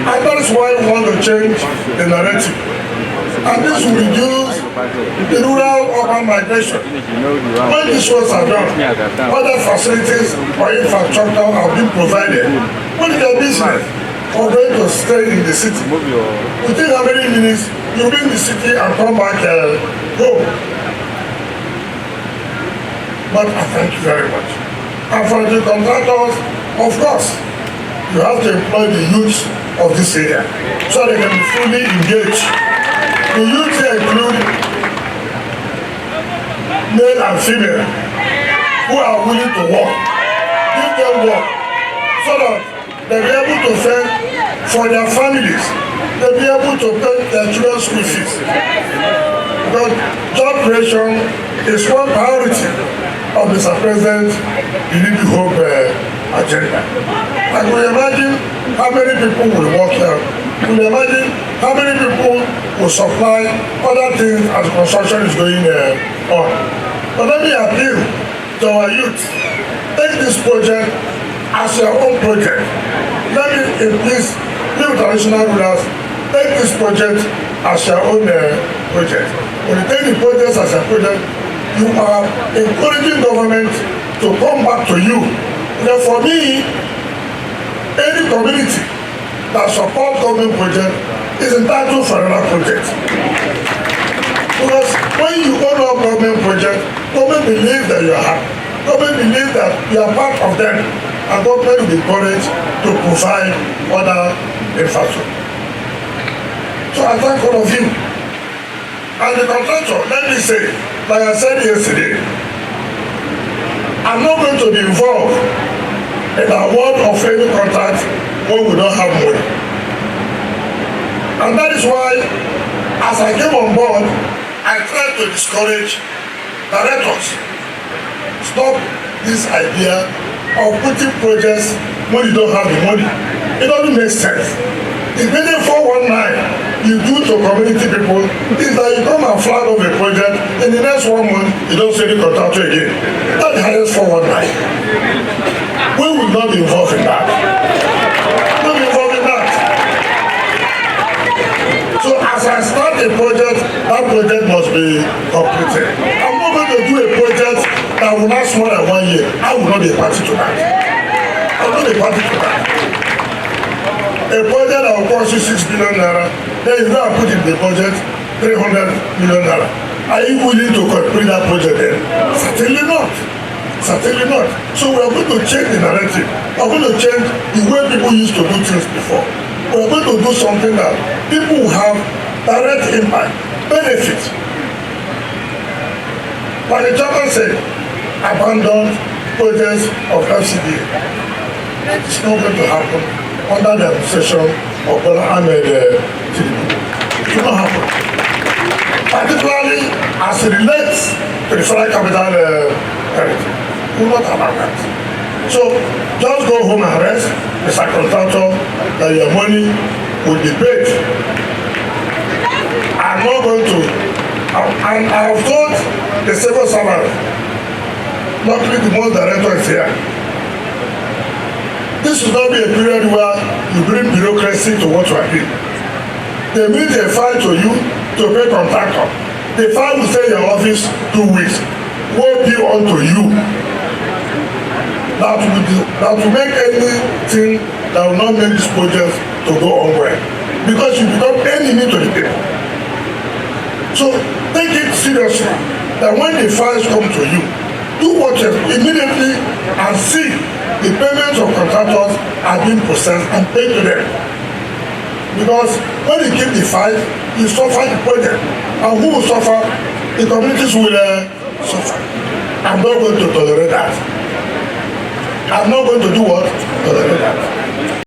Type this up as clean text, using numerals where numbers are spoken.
And that is why we want to change the narrative. And this will reduce the rural-urban migration. When these roads are done, other facilities or infrastructure are being provided. When their business or going to stay in the city, within how many minutes you be in the city and come back home. But I thank you very much. And for the contractors, of course, you have to employ the youth of this area so they can be fully engaged. The youth here include male and female who are willing to work. Give them work so that they'll be able to fend for their families. They'll be able to pay their children's school fees. Because job creation is one priority of Mr. President, the Living Hope agenda. And we imagine how many people will work here. We imagine how many people will supply other things as construction is going on. But let me appeal to our youth. Take this project as your own project. Let me, please, new traditional rulers, take this project as your own project. When you take the project as a project, you are encouraging government to come back to you. Now for me, any community that supports government project is entitled for another project. Because when you own a government project, government believes that you are happy. Government believes that you are part of them, and government will be encouraged to provide other infrastructure. So I thank all of you. And the contractor, let me say, like I said yesterday, I'm not going to be involved in the award of any contract when we don't have money. And that is why, as I came on board, I tried to discourage directors. Stop this idea of putting projects when you don't have the money. It doesn't make sense. The meaning 419 you do to community people is that you come and flag off a project, in the next 1 month, you don't see the contractor again. That's the highest 419. We will not be involved in that. We'll be involved in that. So as I start a project, that project must be completed. I'm not going to do a project that will last more than 1 year. I will not be a party to that. I will not be a party to that. A project that will cost you 6 billion naira, then you go and put in the budget 300 million naira. Are you willing to complete that project then? Certainly not. Certainly not. So we are going to change the narrative. We are going to change the way people used to do things before. We are going to do something that people will have direct impact, benefit. Like the chairman said, abandoned projects of FCT. It's not going to happen under the administration of Bola Ahmed Tinubu. It will not happen. Particularly as it relates to the federal capital territory. We will not allow that. So just go home and rest, Mr. Contractor, that your money will be paid. I'm not going to, and I have told the civil servant, luckily the most director is here. This should not be a period where you bring bureaucracy to what you are doing. They meet a file to you to pay contractor. The file will stay in your office 2 weeks. Will be unto you. That will make anything that will not make this project to go on well. Because you become enemy to the people. So take it seriously that when the files come to you, do what you immediately and see the payments of contractors are being processed and paid to them. Because when you keep the file, you suffer the project. And who will suffer? The communities will suffer. I'm not going to tolerate that. I'm not going to do what? Tolerate that.